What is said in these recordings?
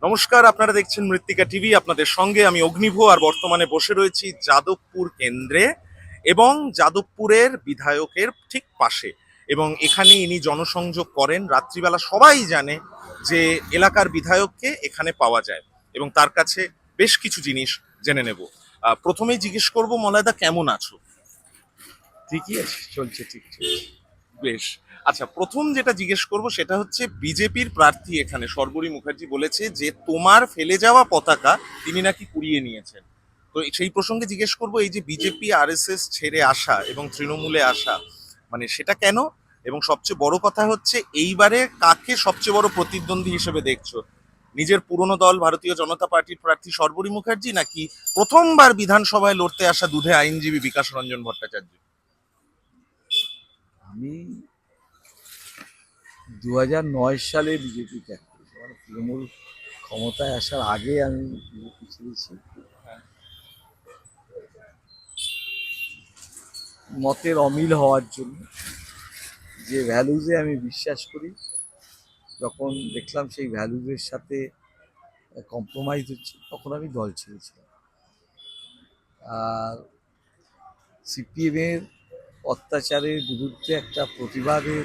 নমস্কার, আপনারা দেখছেন মৃত্তিকা টিভি। আপনাদের সঙ্গে আমি অগ্নিভ, আর বর্তমানে বসে রয়েছি যাদবপুর কেন্দ্রে এবং যাদবপুরের বিধায়কের ঠিক পাশে। এবং এখানে ইনি জনসংযোগ করেন রাত্রিবেলা। সবাই জানে যে এলাকার বিধায়ককে এখানে পাওয়া যায় এবং তার কাছে বেশ কিছু জিনিস জেনে নেব। প্রথমেই জিজ্ঞেস করব, মলয়দা কেমন আছো? ঠিকই আছে, চলছে, ঠিক চলছে। বেশ। আচ্ছা, প্রথম যেটা জিজ্ঞেস করব সেটা হচ্ছে, বিজেপির প্রার্থী এখানে শর্বরী মুখার্জি বলেছে যে তোমার ফেলে যাওয়া পতাকা তিনি নাকি কুড়িয়ে নিয়েছেন। তো সেই প্রসঙ্গে জিজ্ঞেস করব, এই যে বিজেপি আরএসএস ছেড়ে আসা এবং তৃণমূলে আসা, মানে সেটা কেন? এবং সবচেয়ে বড় কথা হচ্ছে, এইবারে কাকে সবচেয়ে বড় প্রতিদ্বন্দ্বী হিসেবে দেখছো? নিজের পুরনো দল ভারতীয় জনতা পার্টির প্রার্থী শর্বরী মুখার্জি, নাকি প্রথমবার বিধানসভায় লড়তে আসা দুধে আইনজীবী বিকাশ রঞ্জন ভট্টাচার্য? আমি 2009 সালে বিজেপি ত্যাগ করেছি, মানে তৃণমূল ক্ষমতায় আসার আগে আমি বিজেপি ছেড়েছি মতের অমিল হওয়ার জন্য। যে ভ্যালুজে আমি বিশ্বাস করি, যখন দেখলাম সেই ভ্যালুজের সাথে কম্প্রোমাইজ হচ্ছে, তখন আমি দল ছেড়েছিলাম। আর সিপিএমের অত্যাচারের বিরুদ্ধে একটা প্রতিবাদের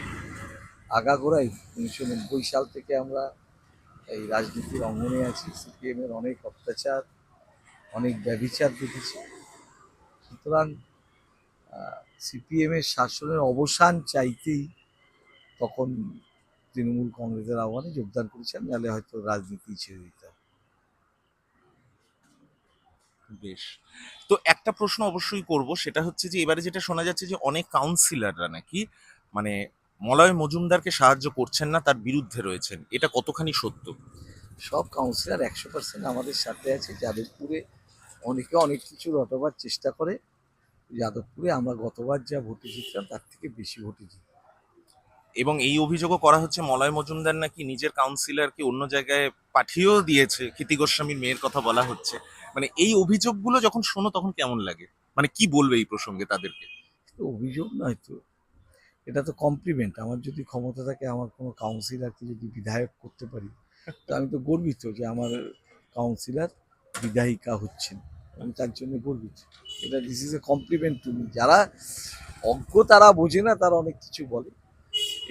আগাগোড়াই 1990 সাল থেকে আমরা এই রাজনীতির অঙ্গনে আছি। সিপিএমের অনেক অত্যাচার, অনেক ব্যভিচার দেখেছি। সুতরাং সিপিএমের শাসনের অবসান চাইতেই তখন তৃণমূল কংগ্রেসের আহ্বানে যোগদান করেছেন, নাহলে হয়তো রাজনীতি ছেড়ে দিতাম। বেশ। তো একটা প্রশ্ন অবশ্যই করব, সেটা হচ্ছে যে এবারে যেটা শোনা যাচ্ছে যে অনেক কাউন্সিলররা নাকি মানে মলয় মজুমদারকে সাহায্য করছেন না, তার বিরুদ্ধে রয়েছেন। এটা কতখানি সত্য? সব কাউন্সিলর 100% আমাদের সাথে আছে। যাদবপুরে অনেকে অনেক কিছু রটবার চেষ্টা করে। যাদবপুরে আমরা গতবার যা ভোটে জিতলাম, তার থেকে বেশি ভোটে জিতি। এবং এই অভিযোগও করা হচ্ছে মলয় মজুমদার নাকি নিজের কাউন্সিলরকে অন্য জায়গায় পাঠিয়েও দিয়েছে। ক্ষিতি গোস্বামীর মেয়ের কথা বলা হচ্ছে। মানে এই অভিযোগগুলো যখন শোনো তখন কেমন লাগে? মানে কি বলবে এই প্রসঙ্গে তাদেরকে? তো অভিযোগ নয় তো, এটা তো কমপ্লিমেন্ট। আমার যদি ক্ষমতা থাকে, আমার কোনো কাউন্সিলরকে যদি বিধায়ক করতে পারি, তো আমি তো গর্বিত যে আমার কাউন্সিলর বিধায়িকা হচ্ছেন। আমি তার জন্য গর্বিত। এটা this is a compliment to me. যারা অজ্ঞ, তারা বোঝে না, তারা অনেক কিছু বলে।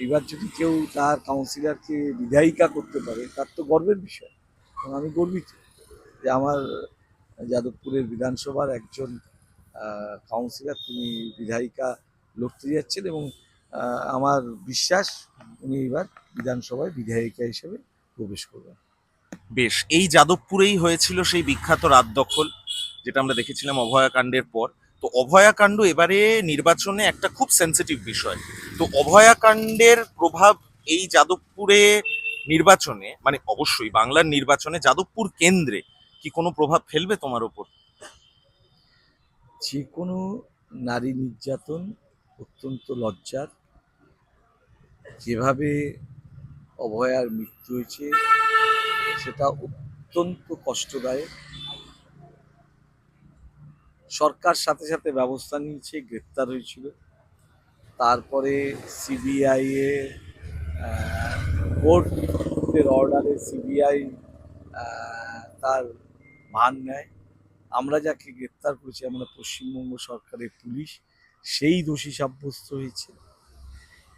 এবার যদি কেউ তার কাউন্সিলরকে বিধায়িকা করতে পারে, তার তো গর্বের বিষয়। এবং আমি গর্বিত যে আমার যাদবপুরের বিধানসভার একজন কাউন্সিলর, তিনি বিধায়িকা লড়তে যাচ্ছেন। এবং আমার বিশ্বাস উনি এবার বিধানসভায় বিধায়িকা হিসেবে প্রবেশ করবেন। বেশ। এই যাদবপুরেই হয়েছিল সেই বিখ্যাত রাত দখল, যেটা আমরা দেখেছিলাম অভয়াকাণ্ডের পর। তো অভয়াকাণ্ড এবারে নির্বাচনে একটা খুব সেন্সিটিভ বিষয়। তো অভয়াকাণ্ডের প্রভাব এই যাদবপুরে নির্বাচনে, মানে অবশ্যই বাংলার নির্বাচনে যাদবপুর কেন্দ্রে কি কোনো প্রভাব ফেলবে তোমার ওপর? যে কোনো নারী নির্যাতন অত্যন্ত লজ্জার। যেভাবে অভয়ার মৃত্যু হয়েছে, সেটা অত্যন্ত কষ্টদায়ক। সরকার সাথে সাথে ব্যবস্থা নিয়েছে, গ্রেপ্তার হয়েছিল। তারপরে সিবিআই এর কোর্টের অর্ডারে সিবিআই তার ভার নেয়। আমরা যাকে গ্রেপ্তার করেছি, আমরা পশ্চিমবঙ্গ সরকারের পুলিশ, সেই দোষী সাব্যস্ত হয়েছে।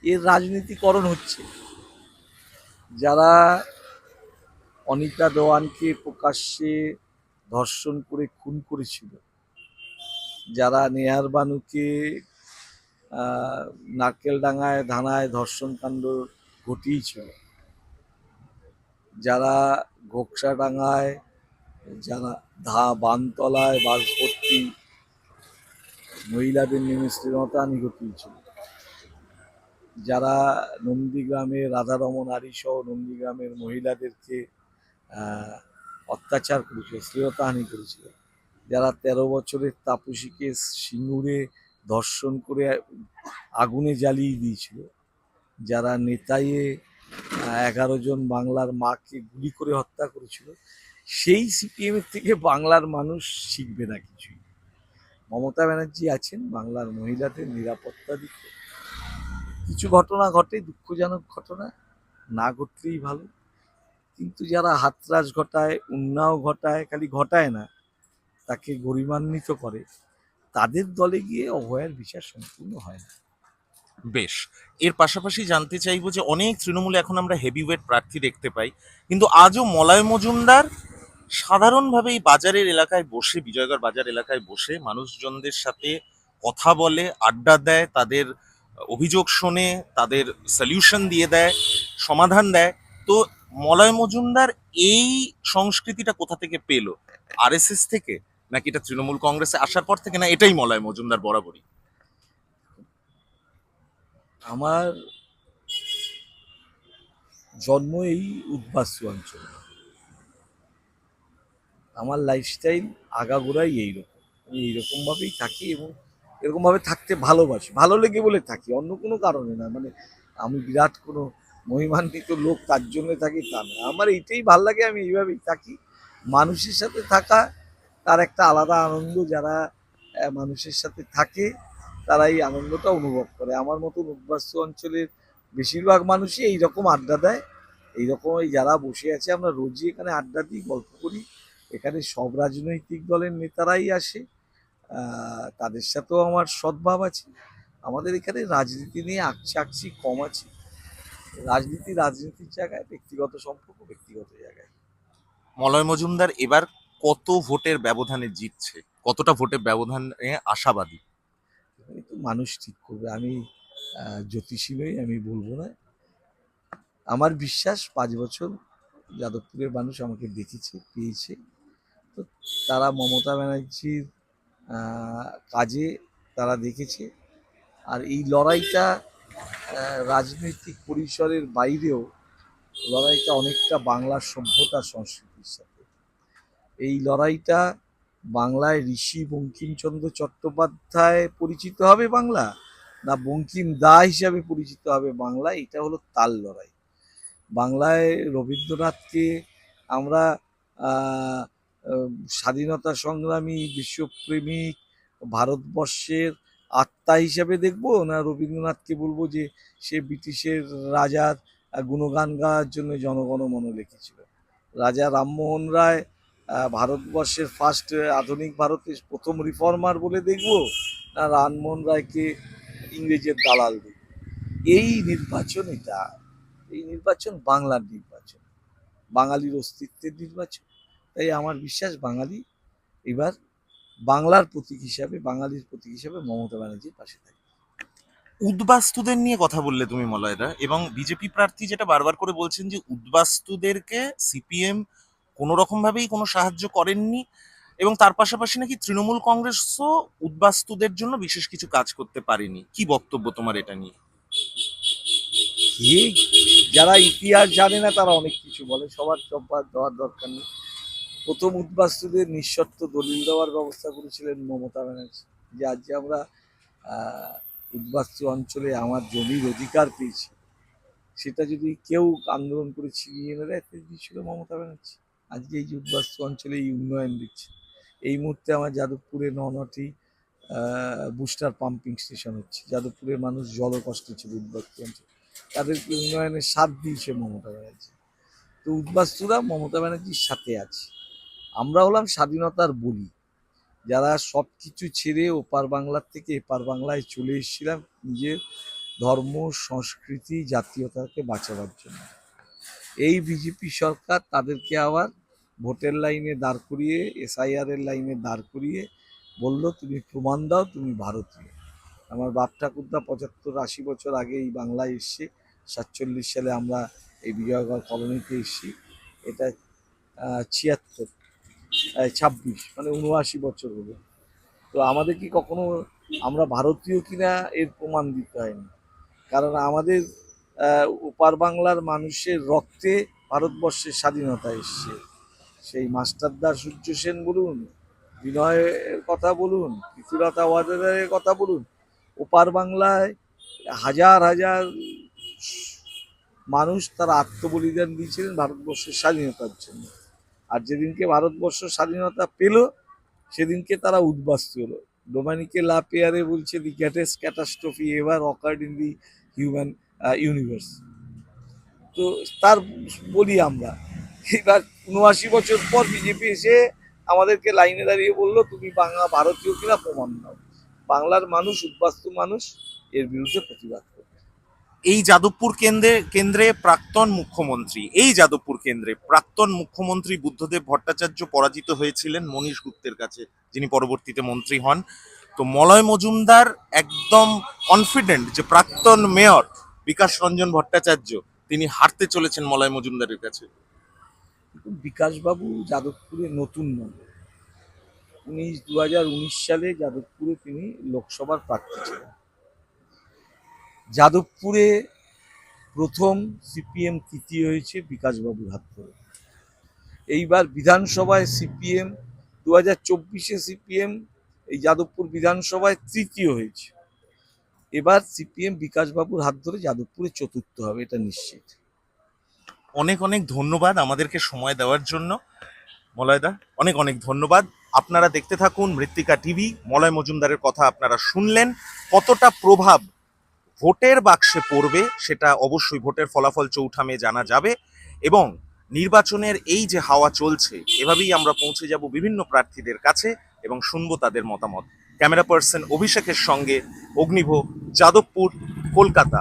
এর রাজনীতিকরণ হচ্ছে। যারা অনিতা দেওয়ানকে প্রকাশ্যে ধর্ষণ করে খুন করেছিল, যারা নেহার বানুকে নারকেলডাঙ্গায় ধানায় ধর্ষণ কাণ্ড ঘটিয়েছিল, যারা ঘোকসাডাঙ্গায়, যারা বানতলায় বাসভর্তি মহিলাদের নেমে শ্লীলতাহানি ঘটিয়েছিল, যারা নন্দীগ্রামের রাধারমন আরি সহ নন্দীগ্রামের মহিলাদেরকে অত্যাচার করেছিল, শ্লীলতাহানি করেছিল, যারা 13 বছরের তাপসীকে সিঙ্গুরে ধর্ষণ করে আগুনে জ্বালিয়ে দিয়েছিল, যারা নেতাইয়ে 11 জন বাংলার মাকে গুলি করে হত্যা করেছিল, সেই সিপিএমের থেকে বাংলার মানুষ শিখবে না কিছুই। মমতা ব্যানার্জি আছেন বাংলার মহিলাদের নিরাপত্তা দিতে। কিছু ঘটনা ঘটে, দুঃখজনক ঘটনা, না ঘটলেই ভালো। কিন্তু যারা হাতরাস ঘটায়, উন্নাও ঘটায়, খালি ঘটায় না, তাকে গরিমান্বিত করে, তাদের দলে গিয়ে অভয়ার বিচার সম্পূর্ণ হয় না। বেশ, এর পাশাপাশি জানতে চাইবো যে অনেক তৃণমূলে এখন আমরা হেভিওয়েট প্রার্থী দেখতে পাই, কিন্তু আজও মলয় মজুমদার সাধারণভাবে এই বাজারের এলাকায় বসে, বিজয়গড় বাজার এলাকায় বসে মানুষজনদের সাথে কথা বলে, আড্ডা দেয়, তাদের অভিযোগ শোনে, তাদের সলিউশন দিয়ে দেয়, সমাধান দেয়। তো মলয় মজুমদার এই সংস্কৃতিটা কোথা থেকে পেলো? আরএসএস থেকে, নাকি এটা তৃণমূল কংগ্রেসে আসার পর থেকে, না এটাই মলয় মজুমদার বরাবরই? আমার জন্ম এই উদ্বাস্তু অঞ্চলে, আমার লাইফস্টাইল আগাগোড়াই এইরকম, আমি এইরকমভাবেই থাকি এবং এরকমভাবে থাকতে ভালোবাসি, ভালো লেগে বলে থাকি, অন্য কোনো কারণে না। মানে আমি বিরাট কোনো মহিমান্বিত লোক তার জন্য থাকি তা না, আমার এইটাই ভাল লাগে, আমি এইভাবেই থাকি। মানুষের সাথে থাকা তার একটা আলাদা আনন্দ, যারা মানুষের সাথে থাকে তারা এই আনন্দটা অনুভব করে। আমার মতন উদ্বাস্তু অঞ্চলের বেশিরভাগ মানুষই এইরকম আড্ডা দেয়, এইরকম এই যারা বসে আছে আমরা রোজই এখানে আড্ডা দিই, গল্প করি। এখানে সব রাজনৈতিক দলের নেতারাই আসে, তাদের সাথেও আমার সদ্ভাব আছে। আমাদের এখানে রাজনীতি নিয়ে আকছি কম আছে। রাজনীতি রাজনীতির জায়গায়, ব্যক্তিগত সম্পর্ক ব্যক্তিগত জায়গায়। মলয় মজুমদার এবার কত ভোটের ব্যবধানে জিতছে, কতটা ভোটের ব্যবধানে আশাবাদী? এই তো মানুষ ঠিক করবে, আমি জ্যোতিষী নই, আমি বলবো না। আমার বিশ্বাস 5 বছর যাদবপুরের মানুষ আমাকে দেখেছে, পেয়েছে। তো তারা মমতা ব্যানার্জির কাজে তারা দেখেছে। আর এই লড়াইটা রাজনৈতিক পরিসরের বাইরেও, লড়াইটা অনেকটা বাংলার সভ্যতা সংস্কৃতির সাথে। এই লড়াইটা বাংলায় ঋষি বঙ্কিমচন্দ্র চট্টোপাধ্যায় পরিচিত হবে বাংলা, না বঙ্কিম দা হিসাবে পরিচিত হবে বাংলা, এটা হলো তাল লড়াই। বাংলায় রবীন্দ্রনাথকে আমরা আহ, আহ, স্বাধীনতা সংগ্রামী, বিশ্বপ্রেমিক, ভারতবর্ষের আত্মা হিসাবে দেখব, না রবীন্দ্রনাথকে বলবো যে সে ব্রিটিশের রাজার গুণগান গাওয়ার জন্য জনগণমন লিখেছিল? রাজা রামমোহন রায় ভারতবর্ষের ফার্স্ট, আধুনিক ভারতের প্রথম রিফর্মার বলে দেখব, না রামমোহন রায়কে ইংরেজের দালাল দেখব? এই নির্বাচন, এটা এই নির্বাচন বাংলার নির্বাচন, বাঙালির অস্তিত্বের নির্বাচন। তাই আমার বিশ্বাস বাঙালি এবার বাংলার প্রতীক হিসাবে, বাঙালির প্রতীক হিসাবে মমতা ব্যানার্জির পাশে থাকবে। উদ্বাস্তুদের নিয়ে কথা বললে তুমি মলয়দা, এবং বিজেপি প্রার্থী যেটা বারবার করে বলছেন যে উদ্বাস্তুদেরকে সিপিএম কোনো রকম ভাবেই কোনো সাহায্য করেননি, এবং তার পাশাপাশি নাকি তৃণমূল কংগ্রেসও উদ্বাস্তুদের জন্য বিশেষ কিছু কাজ করতে পারেনি। কি বক্তব্য তোমার এটা নিয়ে? ঠিক, যারা ইতিহাস জানে না তারা অনেক কিছু বলে, সবার চব্বার দেওয়ার দরকার নেই। প্রথম উদ্বাস্তুদের নিঃশর্ত দলিল দেওয়ার ব্যবস্থা করেছিলেন মমতা ব্যানার্জি, যে আজ যে আমরা আহ, উদ্বাস্তু অঞ্চলে আমার জমির অধিকার পেয়েছি, সেটা যদি কেউ আন্দোলন করে ছিনিয়ে এনে দেয়, ছিল মমতা ব্যানার্জি। আজকে এই যে উদ্বাস্তু অঞ্চলে এই উন্নয়ন দিচ্ছে, এই মুহূর্তে আমার যাদবপুরে 9টি বুস্টার পাম্পিং স্টেশন হচ্ছে। যাদবপুরের মানুষ জলকষ্টে ছিল উদ্বাস্তু অঞ্চল, তাদেরকে উন্নয়নের স্বাদ দিয়েছে মমতা ব্যানার্জি। তো উদ্বাস্তুরা মমতা ব্যানার্জির সাথে আছে। আমরা হলাম স্বাধীনতার বলি, যারা সব কিছু ছেড়ে ওপার বাংলার থেকে এপার বাংলায় চলে এসেছিলাম নিজের ধর্ম, সংস্কৃতি, জাতীয়তাকে বাঁচাবার জন্য। এই বিজেপি সরকার তাদেরকে আবার ভোটের লাইনে দাঁড় করিয়ে, এসআইআর এর লাইনে দাঁড় করিয়ে বলল, তুমি প্রমাণ দাও তুমি ভারতীয়। আমার বাপ ঠাকুরদা 75-80 বছর আগে এই বাংলায় এসছে, 47 সালে আমরা এই বিজয়গড় কলোনিতে এসেছি। এটা 76, 26, মানে 79 বছর হলো। তো আমাদের কি কখনো আমরা ভারতীয় কিনা এর প্রমাণ দিতে হয়নি, কারণ আমাদের ওপার বাংলার মানুষের রক্তে ভারতবর্ষের স্বাধীনতা এসছে। সেই মাস্টারদা সূর্য সেন বলুন, বিনয়ের কথা বলুন, পৃথ্বীলতা ওয়াদ্দেদারের কথা বলুন, ওপার বাংলায় হাজার হাজার মানুষ তারা আত্মবলিদান দিয়েছিলেন ভারতবর্ষের স্বাধীনতার জন্য। আর যেদিনকে ভারতবর্ষ স্বাধীনতা পেল, সেদিনকে তারা উদ্বাস্তু হলো। ডোমিনিকে লা পেয়ারে বলছে, the greatest catastrophe ever occurred in the human universe. তো তার বলি আমরা, এবার ৭৯ বছর পর বিজেপি এসে আমাদেরকে লাইনে দাঁড়িয়ে বললো তুমি বাংলা ভারতীয় কিনা প্রমাণ দাও। বাংলার মানুষ, উদ্বাস্তু মানুষ, এর বিরুদ্ধে প্রতিবাদ করবে। এই যাদবপুর কেন্দ্রে প্রাক্তন মুখ্যমন্ত্রী বুদ্ধদেব ভট্টাচার্য পরাজিত হয়েছিলেন মনীশ গুপ্তের কাছে, যিনি পরবর্তীতে মন্ত্রী হন। তো মলয় মজুমদার একদম কনফিডেন্ট যে প্রাক্তন মেয়র বিকাশ রঞ্জন ভট্টাচার্য তিনি হারতে চলেছেন মলয় মজুমদারের কাছে। কিন্তু বিকাশবাবু যাদবপুরে নতুন নন। 2019 সালে যাদবপুরে তিনি লোকসভার প্রার্থী ছিলেন। যাদবপুরে প্রথম সিপিএম তৃতীয় হয়েছে বিকাশবাবুর হাত ধরে। এইবার বিধানসভায় সিপিএম 2024-এ সিপিএম এই যাদবপুর বিধানসভায় তৃতীয় হয়েছে। এবার সিপিএম বিকাশবাবুর হাত ধরে যাদবপুরে চতুর্থ হবে, এটা নিশ্চিত। অনেক অনেক ধন্যবাদ আমাদেরকে সময় দেওয়ার জন্য মলয়দা, অনেক অনেক ধন্যবাদ। আপনারা দেখতে থাকুন মৃত্তিকা টিভি। মলয় মজুমদারের কথা আপনারা শুনলেন। কতটা প্রভাব ভোটের বাক্সে পড়বে সেটা অবশ্যই ভোটের ফলাফল 4 মে জানা যাবে। এবং নির্বাচনের এই যে হাওয়া চলছে, এভাবেই আমরা পৌঁছে যাব বিভিন্ন প্রার্থীদের কাছে এবং শুনবো তাদের মতামত। ক্যামেরা পার্সন অভিষেকের সঙ্গে অগ্নিভোগ, যাদবপুর, কলকাতা।